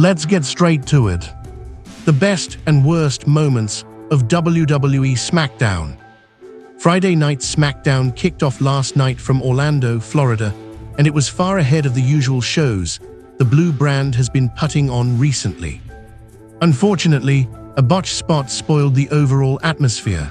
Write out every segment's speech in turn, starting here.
Let's get straight to it. The best and worst moments of WWE SmackDown. Friday Night SmackDown kicked off last night from Orlando, Florida, and it was far ahead of the usual shows the Blue brand has been putting on recently. Unfortunately, a botched spot spoiled the overall atmosphere.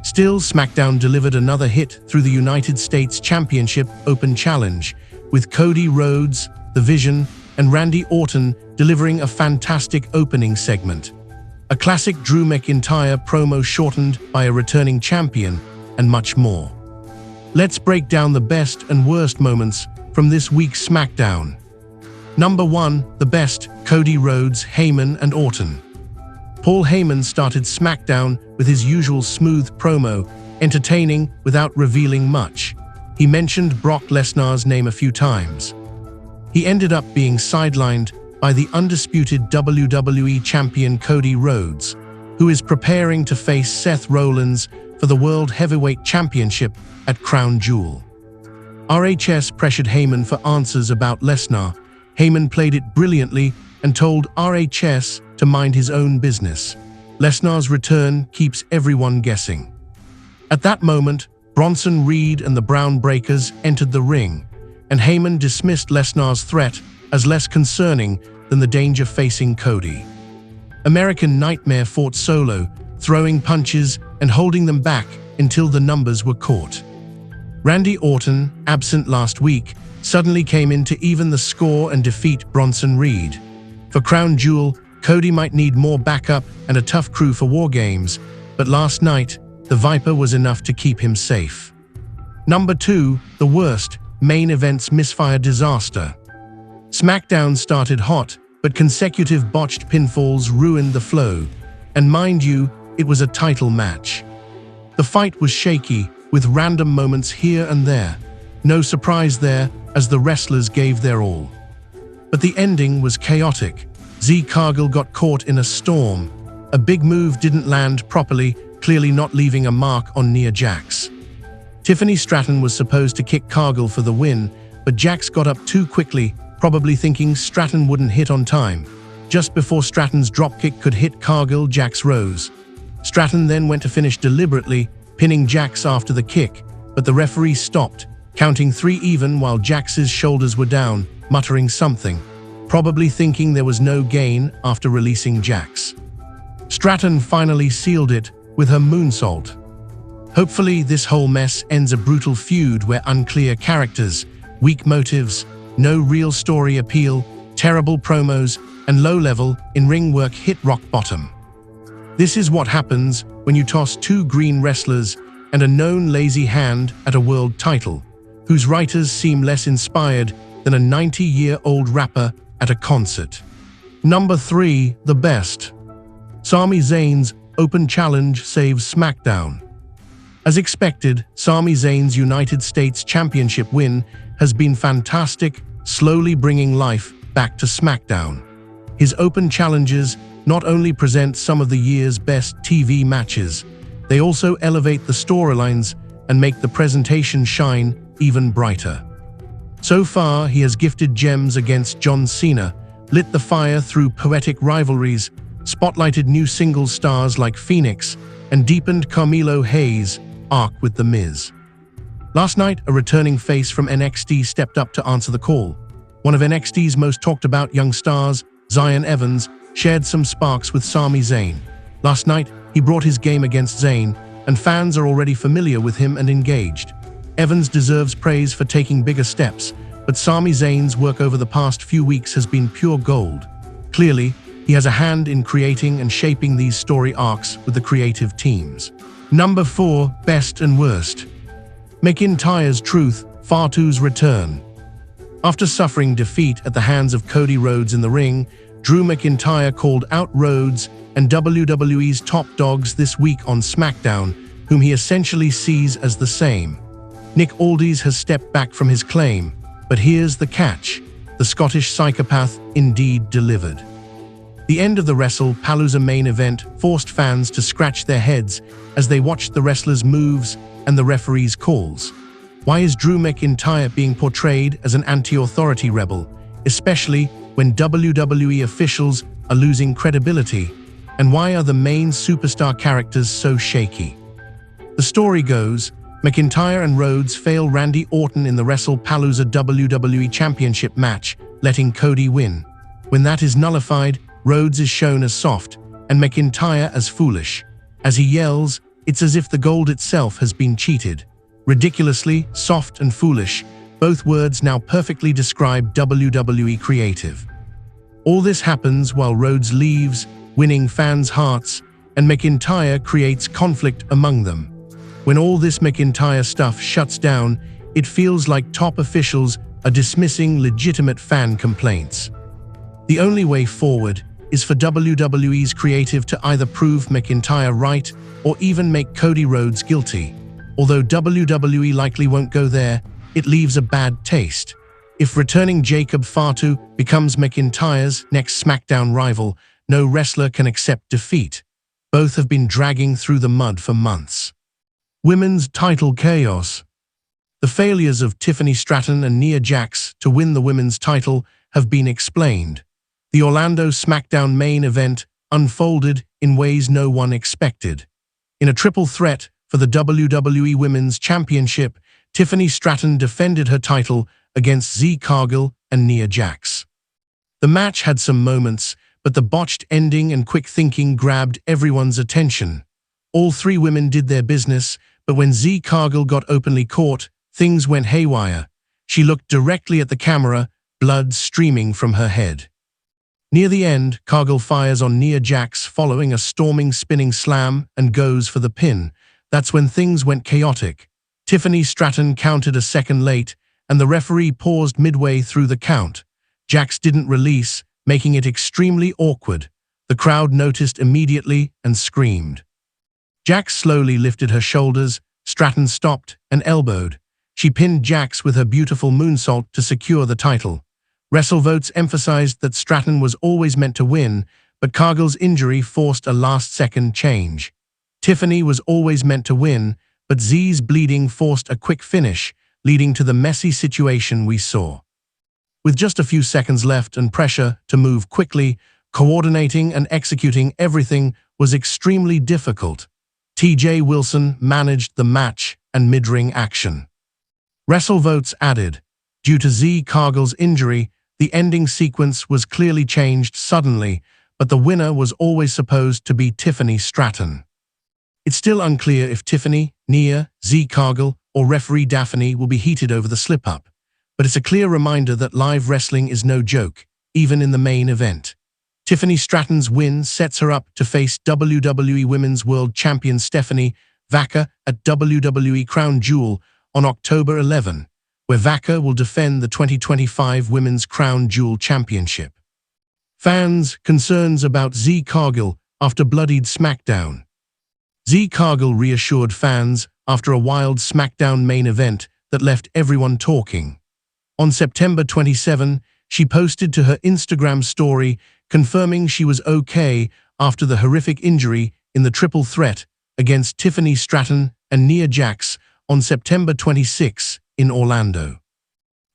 Still, SmackDown delivered another hit through the United States Championship Open Challenge, with Cody Rhodes, The Vision, and Randy Orton delivering a fantastic opening segment. A classic Drew McIntyre promo shortened by a returning champion, and much more. Let's break down the best and worst moments from this week's SmackDown. Number 1, the best, Cody Rhodes, Heyman, and Orton. Paul Heyman started SmackDown with his usual smooth promo, entertaining without revealing much. He mentioned Brock Lesnar's name a few times. He ended up being sidelined by the undisputed WWE Champion Cody Rhodes, who is preparing to face Seth Rollins for the World Heavyweight Championship at Crown Jewel. RHS pressured Heyman for answers about Lesnar. Heyman played it brilliantly and told RHS to mind his own business. Lesnar's return keeps everyone guessing. At that moment, Bronson Reed and the Brown Breakers entered the ring, and Heyman dismissed Lesnar's threat as less concerning than the danger facing Cody. American Nightmare fought solo, throwing punches and holding them back until the numbers were caught. Randy Orton, absent last week, suddenly came in to even the score and defeat Bronson Reed. For Crown Jewel, Cody might need more backup and a tough crew for War Games, but last night, the Viper was enough to keep him safe. Number 2, the worst, main event's misfire disaster. SmackDown started hot, but consecutive botched pinfalls ruined the flow. And mind you, it was a title match. The fight was shaky, with random moments here and there. No surprise there, as the wrestlers gave their all. But the ending was chaotic. Jade Cargill got caught in a storm. A big move didn't land properly, clearly not leaving a mark on Nia Jax. Tiffany Stratton was supposed to kick Cargill for the win, but Jax got up too quickly, probably thinking Stratton wouldn't hit on time. Just before Stratton's dropkick could hit Cargill, Jax rose. Stratton then went to finish deliberately, pinning Jax after the kick, but the referee stopped, counting 3 even while Jax's shoulders were down, muttering something, probably thinking there was no gain after releasing Jax. Stratton finally sealed it with her moonsault. Hopefully this whole mess ends a brutal feud where unclear characters, weak motives, no real story appeal, terrible promos, and low-level in-ring work hit rock bottom. This is what happens when you toss 2 green wrestlers and a known lazy hand at a world title, whose writers seem less inspired than a 90-year-old rapper at a concert. Number 3, the best. Sami Zayn's Open Challenge saves SmackDown. As expected, Sami Zayn's United States Championship win has been fantastic, slowly bringing life back to SmackDown. His Open Challenges not only present some of the year's best TV matches, they also elevate the storylines and make the presentation shine even brighter. So far, he has gifted gems against John Cena, lit the fire through poetic rivalries, spotlighted new singles stars like Phoenix, and deepened Carmelo Hayes' arc with The Miz. Last night, a returning face from NXT stepped up to answer the call. One of NXT's most talked about young stars, Zion Evans, shared some sparks with Sami Zayn. Last night, he brought his game against Zayn, and fans are already familiar with him and engaged. Evans deserves praise for taking bigger steps, but Sami Zayn's work over the past few weeks has been pure gold. Clearly, he has a hand in creating and shaping these story arcs with the creative teams. Number 4, best and worst. McIntyre's truthful's return. After suffering defeat at the hands of Cody Rhodes in the ring, Drew McIntyre called out Rhodes and WWE's top dogs this week on SmackDown, whom he essentially sees as the same. Nick Aldis has stepped back from his claim, but here's the catch: the Scottish psychopath indeed delivered. The end of the WrestlePalooza main event forced fans to scratch their heads as they watched the wrestlers' moves and the referees' calls. Why is Drew McIntyre being portrayed as an anti-authority rebel, especially when WWE officials are losing credibility? And why are the main superstar characters so shaky? The story goes, McIntyre and Rhodes fail Randy Orton in the WrestlePalooza WWE Championship match, letting Cody win. When that is nullified, Rhodes is shown as soft, and McIntyre as foolish. As he yells, it's as if the gold itself has been cheated. Ridiculously, soft and foolish, both words now perfectly describe WWE creative. All this happens while Rhodes leaves, winning fans' hearts, and McIntyre creates conflict among them. When all this McIntyre stuff shuts down, it feels like top officials are dismissing legitimate fan complaints. The only way forward is for WWE's creative to either prove McIntyre right or even make Cody Rhodes guilty. Although WWE likely won't go there, it leaves a bad taste. If returning Jacob Fatu becomes McIntyre's next SmackDown rival, no wrestler can accept defeat. Both have been dragging through the mud for months. Women's title chaos. The failures of Tiffany Stratton and Nia Jax to win the women's title have been explained. The Orlando SmackDown main event unfolded in ways no one expected. In a triple threat for the WWE Women's Championship, Tiffany Stratton defended her title against Jade Cargill and Nia Jax. The match had some moments, but the botched ending and quick thinking grabbed everyone's attention. All three women did their business, but when Jade Cargill got openly caught, things went haywire. She looked directly at the camera, blood streaming from her head. Near the end, Cargill fires on Nia Jax following a storming spinning slam and goes for the pin. That's when things went chaotic. Tiffany Stratton counted a second late, and the referee paused midway through the count. Jax didn't release, making it extremely awkward. The crowd noticed immediately and screamed. Jax slowly lifted her shoulders, Stratton stopped and elbowed. She pinned Jax with her beautiful moonsault to secure the title. WrestleVotes emphasized that Stratton was always meant to win, but Cargill's injury forced a last-second change. Tiffany was always meant to win, but Z's bleeding forced a quick finish, leading to the messy situation we saw. With just a few seconds left and pressure to move quickly, coordinating and executing everything was extremely difficult. TJ Wilson managed the match and mid-ring action. WrestleVotes added, due to Jade Cargill's injury, the ending sequence was clearly changed suddenly, but the winner was always supposed to be Tiffany Stratton. It's still unclear if Tiffany, Nia, Jade Cargill, or referee Daphne will be heated over the slip-up, but it's a clear reminder that live wrestling is no joke, even in the main event. Tiffany Stratton's win sets her up to face WWE Women's World Champion Stephanie Vaca at WWE Crown Jewel on October 11, where Vaca will defend the 2025 Women's Crown Jewel Championship. Fans' concerns about Jade Cargill after bloodied SmackDown. Jade Cargill reassured fans after a wild SmackDown main event that left everyone talking. On September 27, she posted to her Instagram story confirming she was okay after the horrific injury in the triple threat against Tiffany Stratton and Nia Jax on September 26 in Orlando.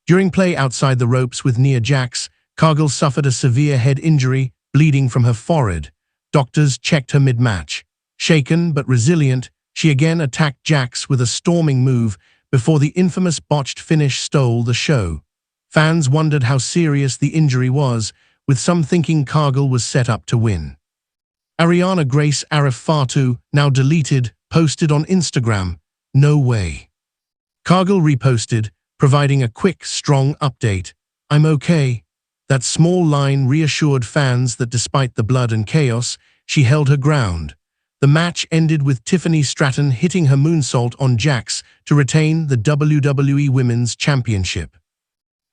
During play outside the ropes with Nia Jax, Cargill suffered a severe head injury, bleeding from her forehead. Doctors checked her mid-match. Shaken but resilient, she again attacked Jax with a storming move before the infamous botched finish stole the show. Fans wondered how serious the injury was, with some thinking Cargill was set up to win. Ariana Grace Arif Fatu, now deleted, posted on Instagram, "No way." Cargill reposted, providing a quick, strong update. "I'm okay." That small line reassured fans that despite the blood and chaos, she held her ground. The match ended with Tiffany Stratton hitting her moonsault on Jax to retain the WWE Women's Championship.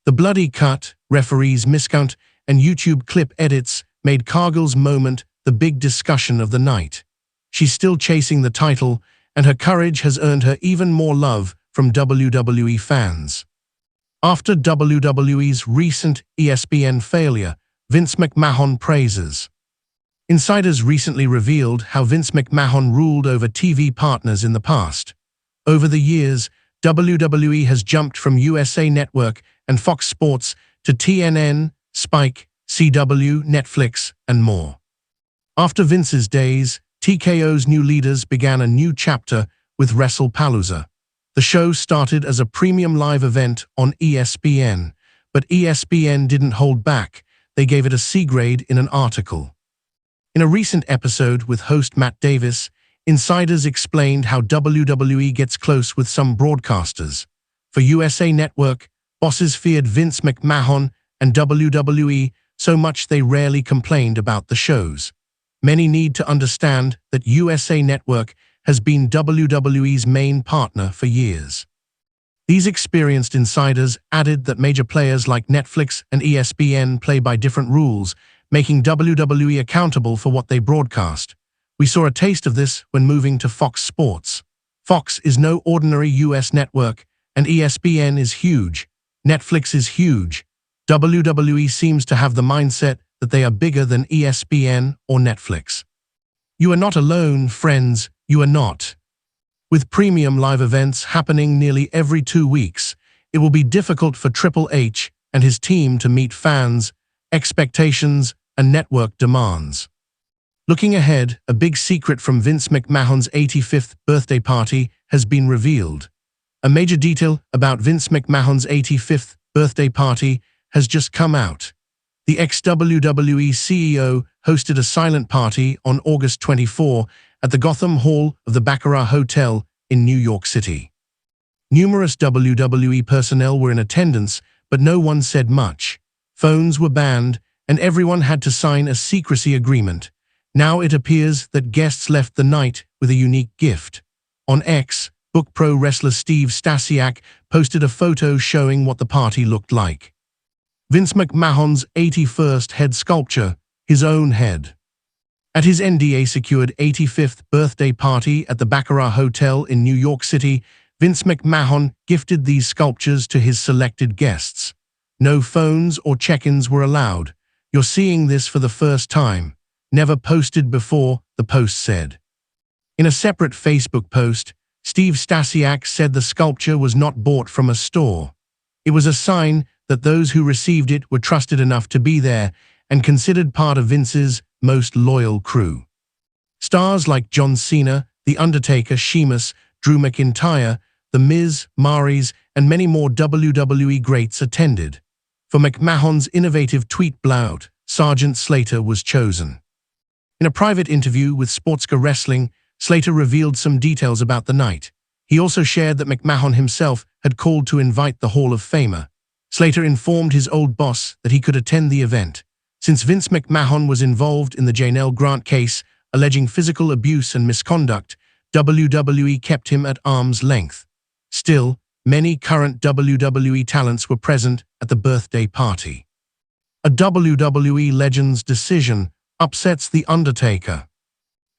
The bloody cut, referees' miscount, and YouTube clip edits made Cargill's moment the big discussion of the night. She's still chasing the title, and her courage has earned her even more love from WWE fans. After WWE's recent ESPN failure, Vince McMahon praises. Insiders recently revealed how Vince McMahon ruled over TV partners in the past. Over the years, WWE has jumped from USA Network and Fox Sports to TNN, Spike, CW, Netflix, and more. After Vince's days, TKO's new leaders began a new chapter with WrestlePalooza. The show started as a premium live event on ESPN, but ESPN didn't hold back. They gave it a C grade in an article. In a recent episode with host Matt Davis, insiders explained how WWE gets close with some broadcasters. For USA Network, bosses feared Vince McMahon and WWE so much they rarely complained about the shows. Many need to understand that USA Network has been WWE's main partner for years. These experienced insiders added that major players like Netflix and ESPN play by different rules, making WWE accountable for what they broadcast. We saw a taste of this when moving to Fox Sports. Fox is no ordinary US network, and ESPN is huge. Netflix is huge. WWE seems to have the mindset that they are bigger than ESPN or Netflix. You are not alone, friends, you are not. With premium live events happening nearly every 2 weeks, it will be difficult for Triple H and his team to meet fans' expectations and network demands. Looking ahead, a big secret from Vince McMahon's 85th birthday party has been revealed. A major detail about Vince McMahon's 85th birthday party has just come out. The ex-WWE CEO hosted a silent party on August 24 at the Gotham Hall of the Baccarat Hotel in New York City. Numerous WWE personnel were in attendance, but no one said much. Phones were banned, and everyone had to sign a secrecy agreement. Now it appears that guests left the night with a unique gift. On X, Book Pro wrestler Steve Stasiak posted a photo showing what the party looked like. Vince McMahon's 81st head sculpture, his own head. At his NDA-secured 85th birthday party at the Baccarat Hotel in New York City, Vince McMahon gifted these sculptures to his selected guests. No phones or check-ins were allowed. You're seeing this for the first time. Never posted before, the post said. In a separate Facebook post, Steve Stasiak said the sculpture was not bought from a store. It was a sign that those who received it were trusted enough to be there and considered part of Vince's most loyal crew. Stars like John Cena, The Undertaker, Sheamus, Drew McIntyre, The Miz, Maryse, and many more WWE greats attended. For McMahon's innovative tweet blowout, Sergeant Slater was chosen. In a private interview with Sportscar Wrestling, Slater revealed some details about the night. He also shared that McMahon himself had called to invite the Hall of Famer. Slater informed his old boss that he could attend the event. Since Vince McMahon was involved in the Janelle Grant case, alleging physical abuse and misconduct, WWE kept him at arm's length. Still, many current WWE talents were present at the birthday party. A WWE legend's decision upsets The Undertaker.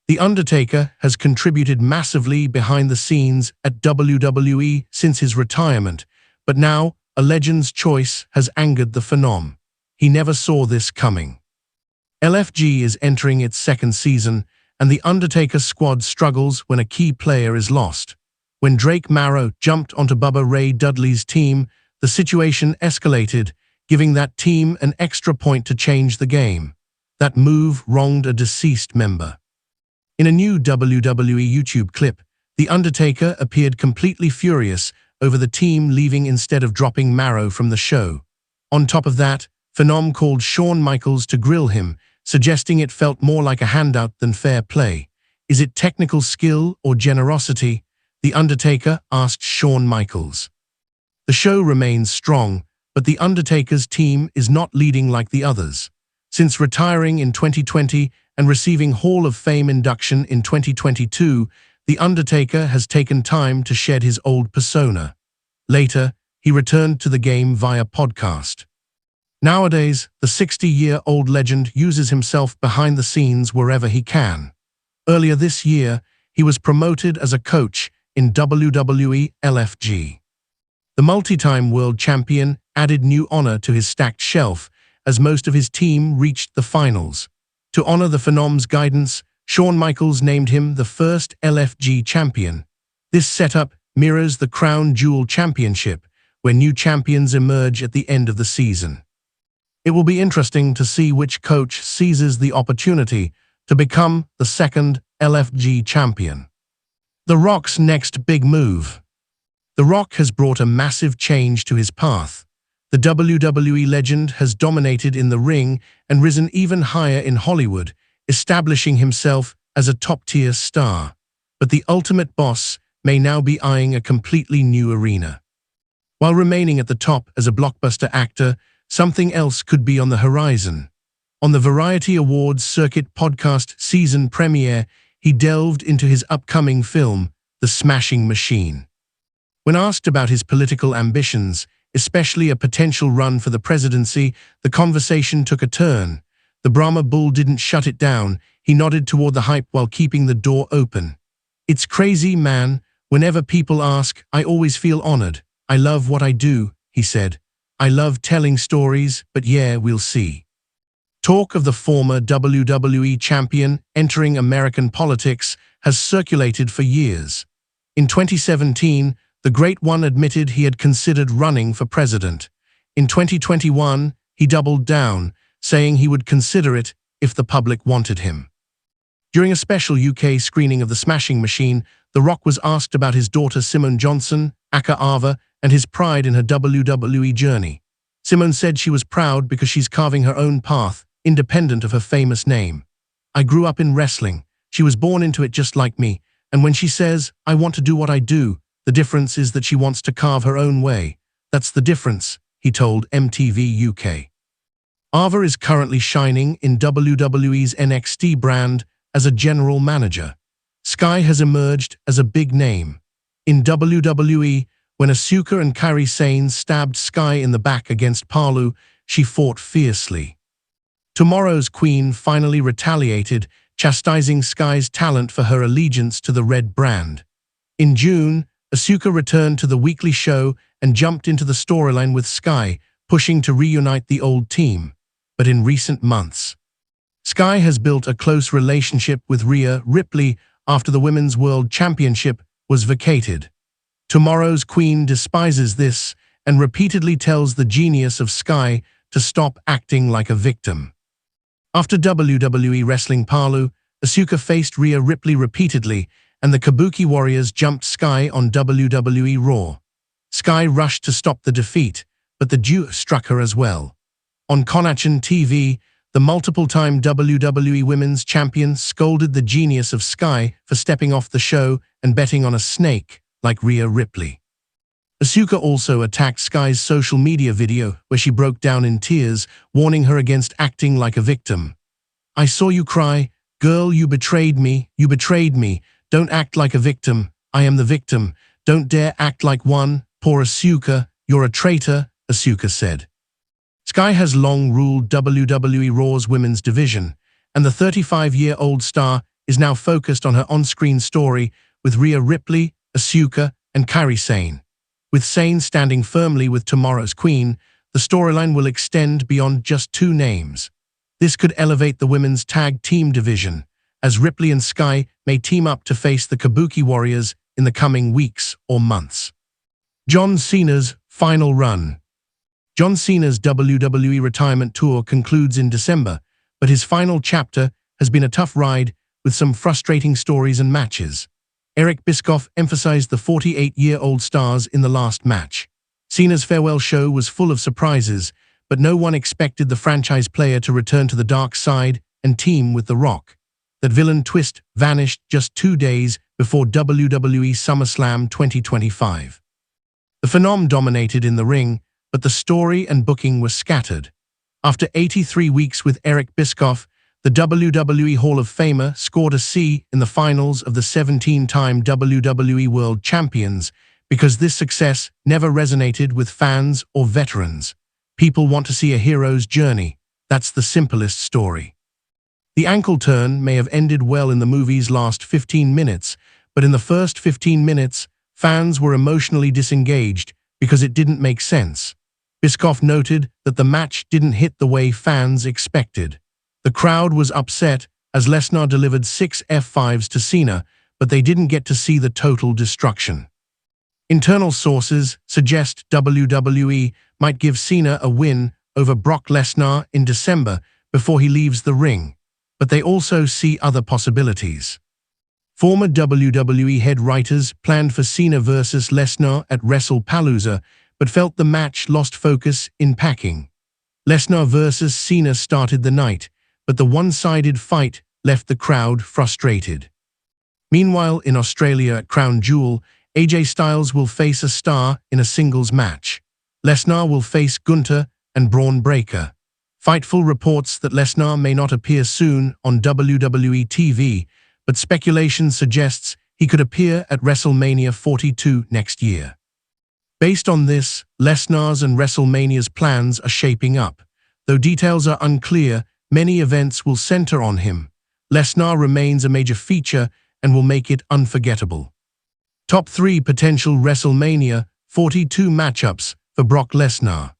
The Undertaker has contributed massively behind the scenes at WWE since his retirement, but now a legend's choice has angered the Phenom. He never saw this coming. LFG is entering its second season, and the Undertaker squad struggles when a key player is lost. When Drake Marrow jumped onto Bubba Ray Dudley's team, the situation escalated, giving that team an extra point to change the game. That move wronged a deceased member. In a new WWE YouTube clip, The Undertaker appeared completely furious over the team leaving instead of dropping Marrow from the show. On top of that, Phenom called Shawn Michaels to grill him, suggesting it felt more like a handout than fair play. Is it technical skill or generosity? The Undertaker asked Shawn Michaels. The show remains strong, but The Undertaker's team is not leading like the others. Since retiring in 2020 and receiving Hall of Fame induction in 2022, The Undertaker has taken time to shed his old persona. Later, he returned to the game via podcast. Nowadays, the 60-year-old legend uses himself behind the scenes wherever he can. Earlier this year, he was promoted as a coach in WWE LFG. The multi-time world champion added new honor to his stacked shelf as most of his team reached the finals. To honor the Phenom's guidance, Shawn Michaels named him the first LFG champion. This setup mirrors the Crown Jewel Championship, where new champions emerge at the end of the season. It will be interesting to see which coach seizes the opportunity to become the second LFG champion. The Rock's next big move. The Rock has brought a massive change to his path. The WWE legend has dominated in the ring and risen even higher in Hollywood, establishing himself as a top-tier star. But the ultimate boss may now be eyeing a completely new arena. While remaining at the top as a blockbuster actor, something else could be on the horizon. On the Variety Awards Circuit podcast season premiere, he delved into his upcoming film, The Smashing Machine. When asked about his political ambitions, especially a potential run for the presidency, the conversation took a turn. The Brahma Bull didn't shut it down. He nodded toward the hype while keeping the door open. "It's crazy, man. Whenever people ask, I always feel honored. I love what I do," he said. "I love telling stories, but yeah, we'll see." Talk of the former WWE champion entering American politics has circulated for years. In 2017, the Great One admitted he had considered running for president. In 2021, he doubled down, saying he would consider it if the public wanted him. During a special UK screening of The Smashing Machine, The Rock was asked about his daughter Simone Johnson, aka Ava, and his pride in her WWE journey. Simone said she was proud because she's carving her own path, independent of her famous name. "I grew up in wrestling. She was born into it just like me, and when she says, 'I want to do what I do,' the difference is that she wants to carve her own way. That's the difference," he told MTV UK. Ava is currently shining in WWE's NXT brand as a general manager. Sky has emerged as a big name. In WWE, when Asuka and Kairi Sane stabbed Sky in the back against Palu, she fought fiercely. Tomorrow's Queen finally retaliated, chastising Sky's talent for her allegiance to the red brand. In June, Asuka returned to the weekly show and jumped into the storyline with Sky, pushing to reunite the old team. But in recent months, Sky has built a close relationship with Rhea Ripley after the Women's World Championship was vacated. Tomorrow's Queen despises this and repeatedly tells the genius of Sky to stop acting like a victim. After WWE Wrestling Palu, Asuka faced Rhea Ripley repeatedly, and the Kabuki Warriors jumped Sky on WWE Raw. Sky rushed to stop the defeat, but the duo struck her as well. On Konachan TV, the multiple-time WWE Women's Champion scolded the genius of Sky for stepping off the show and betting on a snake like Rhea Ripley. Asuka also attacked Sky's social media video where she broke down in tears, warning her against acting like a victim. "I saw you cry. Girl, you betrayed me. You betrayed me. Don't act like a victim. I am the victim. Don't dare act like one. Poor Asuka. You're a traitor," Asuka said. Sky has long ruled WWE Raw's women's division, and the 35-year-old star is now focused on her on-screen story with Rhea Ripley, Asuka, and Kairi Sane. With Sane standing firmly with Tomorrow's Queen, the storyline will extend beyond just two names. This could elevate the women's tag team division, as Ripley and Sky may team up to face the Kabuki Warriors in the coming weeks or months. John Cena's final run. John Cena's WWE retirement tour concludes in December, but his final chapter has been a tough ride with some frustrating stories and matches. Eric Bischoff emphasized the 48-year-old stars in the last match. Cena's farewell show was full of surprises, but no one expected the franchise player to return to the dark side and team with The Rock. That villain twist vanished just 2 days before WWE SummerSlam 2025. The Phenom dominated in the ring, but the story and booking were scattered. After 83 weeks with Eric Bischoff, the WWE Hall of Famer scored a C in the finals of the 17-time WWE World Champions because this success never resonated with fans or veterans. People want to see a hero's journey. That's the simplest story. The ankle turn may have ended well in the movie's last 15 minutes, but in the first 15 minutes, fans were emotionally disengaged because it didn't make sense. Bischoff noted that the match didn't hit the way fans expected. The crowd was upset as Lesnar delivered 6 F5s to Cena, but they didn't get to see the total destruction. Internal sources suggest WWE might give Cena a win over Brock Lesnar in December before he leaves the ring, but they also see other possibilities. Former WWE head writers planned for Cena versus Lesnar at WrestlePalooza, but felt the match lost focus in packing. Lesnar versus Cena started the night, but the one-sided fight left the crowd frustrated. Meanwhile, in Australia at Crown Jewel, AJ Styles will face a star in a singles match. Lesnar will face Gunther and Braun Breaker. Fightful reports that Lesnar may not appear soon on WWE TV, but speculation suggests he could appear at WrestleMania 42 next year. Based on this, Lesnar's and WrestleMania's plans are shaping up. Though details are unclear, many events will center on him. Lesnar remains a major feature and will make it unforgettable. Top 3 potential WrestleMania 42 matchups for Brock Lesnar.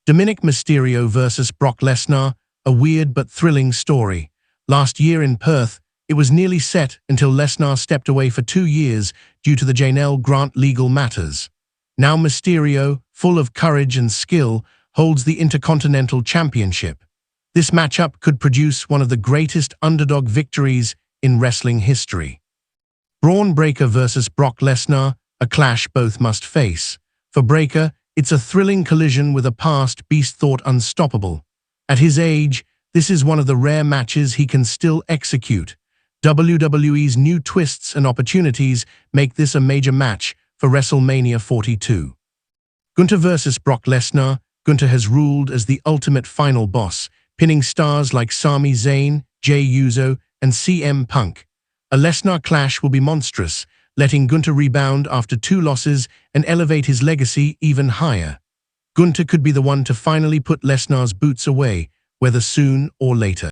Dominic Mysterio versus Brock Lesnar, a weird but thrilling story. Last year in Perth, it was nearly set until Lesnar stepped away for 2 years due to the Janelle Grant legal matters. Now Mysterio, full of courage and skill, holds the Intercontinental Championship. This matchup could produce one of the greatest underdog victories in wrestling history. Braun Breaker versus Brock Lesnar, a clash both must face. For Breaker, it's a thrilling collision with a past beast thought unstoppable. At his age, this is one of the rare matches he can still execute. WWE's new twists and opportunities make this a major match for WrestleMania 42. Gunther versus Brock Lesnar. Gunther has ruled as the ultimate final boss, pinning stars like Sami Zayn, Jey Uso, and CM Punk. A Lesnar clash will be monstrous, letting Gunther rebound after 2 losses and elevate his legacy even higher. Gunther could be the one to finally put Lesnar's boots away, whether soon or later.